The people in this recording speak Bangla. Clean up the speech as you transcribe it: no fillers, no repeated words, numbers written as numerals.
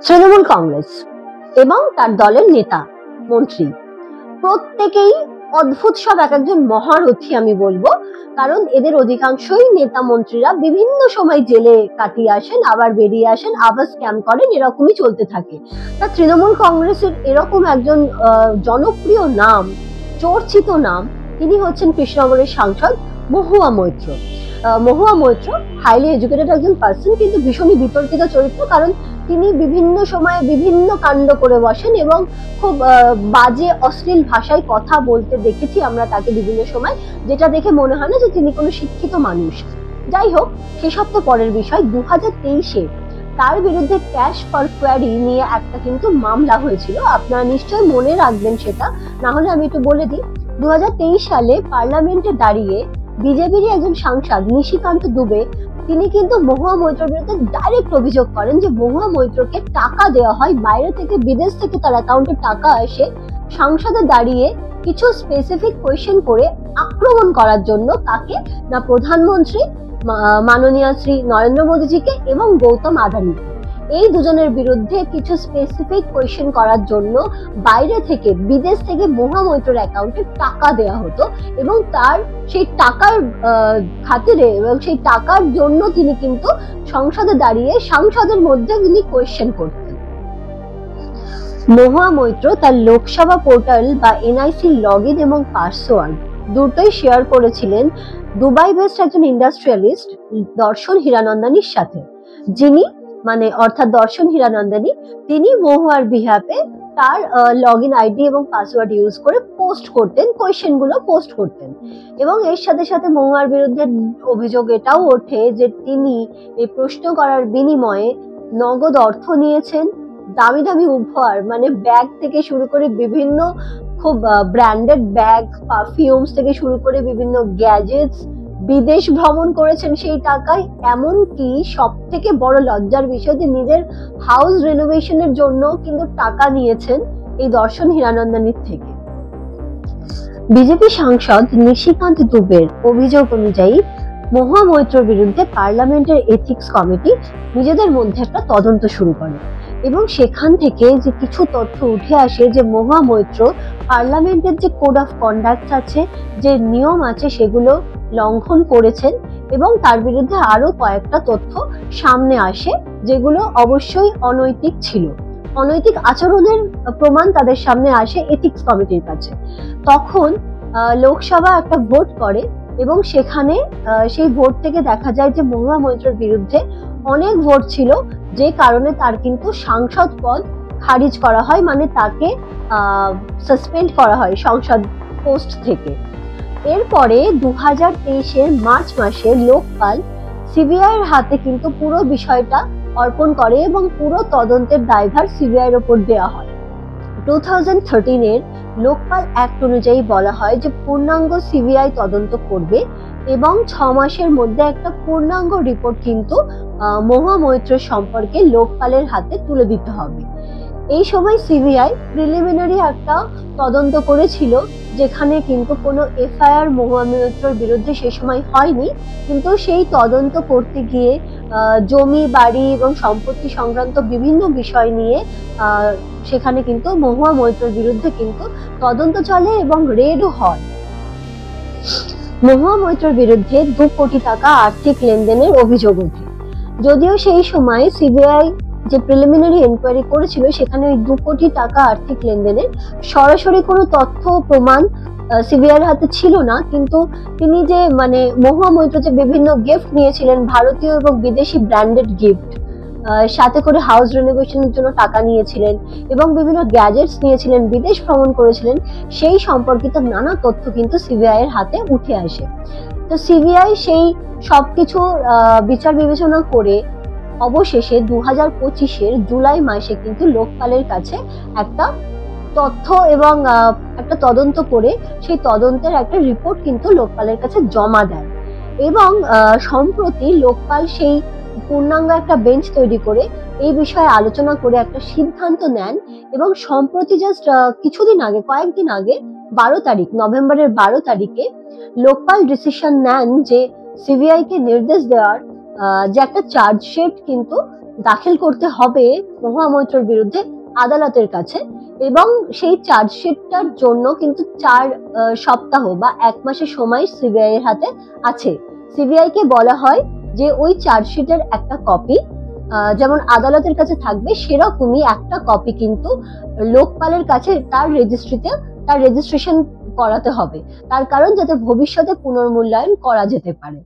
তৃণমূল কংগ্রেস এবং তার দলের নেতা মন্ত্রী প্রত্যেকেই অদ্ভুত সব এক একজন মহারথী আমি বলবো, কারণ এদের অধিকাংশই নেতা মন্ত্রীরা বিভিন্ন সময় জেলে কাটিয়ে আসেন, আবার বেরিয়ে আসেন, আবার স্ক্যাম করেন, এরকমই চলতে থাকে। তা তৃণমূল কংগ্রেসের এরকম একজন জনপ্রিয় নাম, চর্চিত নাম, তিনি হচ্ছেন কৃষ্ণনগরের সাংসদ মহুয়া মৈত্র। মহুয়া মৈত্র হাইলি এডুকেটেড একজন পার্সন, কিন্তু ভীষণই বিতর্কিত চরিত্র, কারণ তিনি বিভিন্ন সময়ে বিভিন্ন কাণ্ড করে বসেন এবং খুব বাজে অশ্লীল ভাষায় কথা বলতে দেখেছি আমরা তাকে বিভিন্ন সময়, যেটা দেখে মনে হয় না যে তিনি কোনো শিক্ষিত মানুষ। যাই হোক, সেসব তো পরের বিষয়। 2023-এ তার বিরুদ্ধে ক্যাশ ফর কোয়ারি নিয়ে একটা কিন্তু মামলা হয়েছিল, আপনারা নিশ্চয়ই মনে রাখবেন সেটা, না হলে আমি একটু বলে দিই। 2023 সালে পার্লামেন্টে দাঁড়িয়ে বিজেপির একজন সাংসদ নিশিকান্ত দুবে, তিনি কিন্তু মহুয়া মৈত্রের বিরুদ্ধে ডাইরেক্ট অভিযোগ করেন যে মহুয়া মৈত্রকে টাকা দেওয়া হয়, বাইরে থেকে, বিদেশ থেকে তার অ্যাকাউন্টে টাকা আসে সংসদে দাঁড়িয়ে কিছু স্পেসিফিক কোয়েশ্চেন করে আক্রমণ করার জন্য। কাকে না? প্রধানমন্ত্রী মাননীয় শ্রী নরেন্দ্র মোদীজিকে এবং গৌতম আদানিকে। এই দুজনের বিরুদ্ধে কিছু স্পেসিফিক কোয়েশ্চেন করার জন্য বাইরে থেকে, বিদেশ থেকে মহুয়া মৈত্রের অ্যাকাউন্টে টাকা দেওয়া হতো এবং তার সেই টাকার খাতিরে এবং সেই টাকার জন্য তিনি কিন্তু সংসদে দাঁড়িয়ে সাংসদের মধ্যে তিনি কোয়েশ্চেন করতেন। মহুয়া মৈত্র তার লোকসভা পোর্টাল বা এনআইসি লগ ইন এবং পাসওয়ার্ড দুটোই শেয়ার করেছিলেন দুবাই বেসড একজন ইন্ডাস্ট্রিয়ালিস্ট দর্শন হীরানন্দানীর সাথে, যিনি অর্থাৎ দর্শন হীরানন্দানী, তিনি মহুয়ার বিহাফে তার লগ ইন আইডি এবং পাসওয়ার্ড ইউজ করে পোস্ট করতেন, কোয়েশ্চেন গুলো পোস্ট করতেন। এবং এর সাথে সাথে মহুয়ার বিরুদ্ধে অভিযোগ এটাও ওঠে যে তিনি এই প্রশ্ন করার বিনিময়ে নগদ অর্থ নিয়েছেন, দামি দামি উপহার, ব্যাগ থেকে শুরু করে বিভিন্ন খুব ব্র্যান্ডেড ব্যাগ, পারফিউমস থেকে শুরু করে বিভিন্ন গ্যাজেটস, বিদেশ ভ্রমণ করেছেন সেই টাকায়। এমনকি সব থেকে বড় লজ্জার বিষয় যে নিজের হাউস রেনোভেশনের জন্য কিন্তু টাকা নিয়েছেন এই দর্শন হীরানন্দানীর থেকে। বিজেপি সাংসদ নিশিকান্ত দুবের অভিযোগ অনুযায়ী মহুয়া মৈত্রের বিরুদ্ধে পার্লামেন্টের এথিক্স কমিটি নিজেদের মধ্যে একটা তদন্ত শুরু করে এবং সেখান থেকে যে কিছু তথ্য উঠে আসে যে মহুয়া মৈত্র পার্লামেন্টের যে কোড অফ কন্ডাক্ট আছে, যে নিয়ম আছে, সেগুলো লঙ্ঘন করেছেন এবং তার বিরুদ্ধে আরো কয়েকটা তথ্য সামনে আসে যেগুলো অবশ্যই অনৈতিক ছিল। অনৈতিক আচরণের প্রমাণ তাদের সামনে আসে এথিক্স কমিটির কাছে। তখন লোকসভা একটা ভোট করে এবং সেখানে সেই ভোট থেকে দেখা যায় যে মহুয়া মৈত্রের বিরুদ্ধে অনেক ভোট ছিল, যে কারণে তার কিন্তু সাংসদ পদ খারিজ করা হয়, তাকে সাসপেন্ড করা হয় সংসদ পোস্ট থেকে। এরপরে 2023-এর মার্চ মাসে লোকপাল সিবিআই এর হাতে কিন্তু পুরো বিষয়টা অর্পণ করে এবং পুরো তদন্তের দায়ভার সিবিআই এর উপর দেওয়া হয়। 2013-এর লোকপাল অ্যাক্ট অনুযায়ী বলা হয় যে পূর্ণাঙ্গ সিবিআই তদন্ত করবে এবং 6 মাসের মধ্যে একটা পূর্ণাঙ্গ রিপোর্ট কিন্তু মহুয়া মৈত্রের সম্পর্কে লোকপালের হাতে তুলে দিতে হবে। এই সময় সিবিআই প্রিলিমিনারি একটা তদন্ত করেছিল, যেখানে কিন্তু কোনো এফআইআর মহুয়া মৈত্রের বিরুদ্ধে সে সময় হয়নি, কিন্তু সেই তদন্ত করতে গিয়ে জমি, বাড়ি এবং সম্পত্তি সংক্রান্ত বিভিন্ন বিষয় নিয়ে সেখানে কিন্তু মহুয়া মৈত্রের বিরুদ্ধে কিন্তু তদন্ত চলে এবং রেডও হয়। মহুয়া মৈত্রের বিরুদ্ধে 2 কোটি টাকা আর্থিক লেনদেনের অভিযোগ ওঠে। যদিও সেই সময় সিবিআই যে প্রিলিমিনারি এনকোয়ারি করেছিল সেখানে ওই 2 কোটি টাকা আর্থিক লেনদেনের সরাসরি কোনো তথ্য প্রমাণ সিবিআই এর হাতে ছিল না, কিন্তু তিনি যে মহুয়া মৈত্র যে বিভিন্ন গিফট নিয়েছিলেন, ভারতীয় এবং বিদেশি ব্র্যান্ডেড গিফট, সাথে করে হাউস রেনোভেশনের জন্য টাকা নিয়েছিলেন এবং বিভিন্ন গ্যাজেটস নিয়েছিলেন, বিদেশ ভ্রমণ করেছিলেন, সেই সম্পর্কিত নানা তথ্য কিন্তু সিবিআই এর হাতে উঠে আসে। তো সিবিআই সেই সবকিছু বিচার বিবেচনা করে অবশেষে 2025-এর জুলাই মাসে কিন্তু লোকপালের কাছে একটা তথ্য এবং একটা তদন্ত করে সেই তদন্তের একটা রিপোর্ট কিন্তু লোকপালের কাছে জমা দেয় এবং সম্প্রতি লোকপাল সেই পূর্ণাঙ্গ একটা বেঞ্চ তৈরি করে এই বিষয়ে আলোচনা করে একটা সিদ্ধান্ত নেন এবং সম্প্রতি জাস্ট কিছুদিন আগে, কয়েকদিন আগে, 12 তারিখ, নভেম্বরের 12 তারিখে লোকপাল ডিসিশন নেন যে সিবিআই কে নির্দেশ দেওয়ার যে একটা চার্জশিট কিন্তু দাখিল করতে হবে মহুয়া মৈত্রর বিরুদ্ধে আদালতের কাছে, এবং সেই চার্জশিটটার জন্য কিন্তু 4 সপ্তাহ বা 1 মাসের সময় সিবিআই এর হাতে আছে। সিবিআই কে বলা হয় যে ওই চার্জশিটের একটা কপি যেমন আদালতের কাছে থাকবে, সেরকমই একটা কপি কিন্তু লোকপালের কাছে তার রেজিস্ট্রেশন করাতে হবে, তার কারণ যাতে ভবিষ্যতে পুনর্মূল্যায়ন করা যেতে পারে।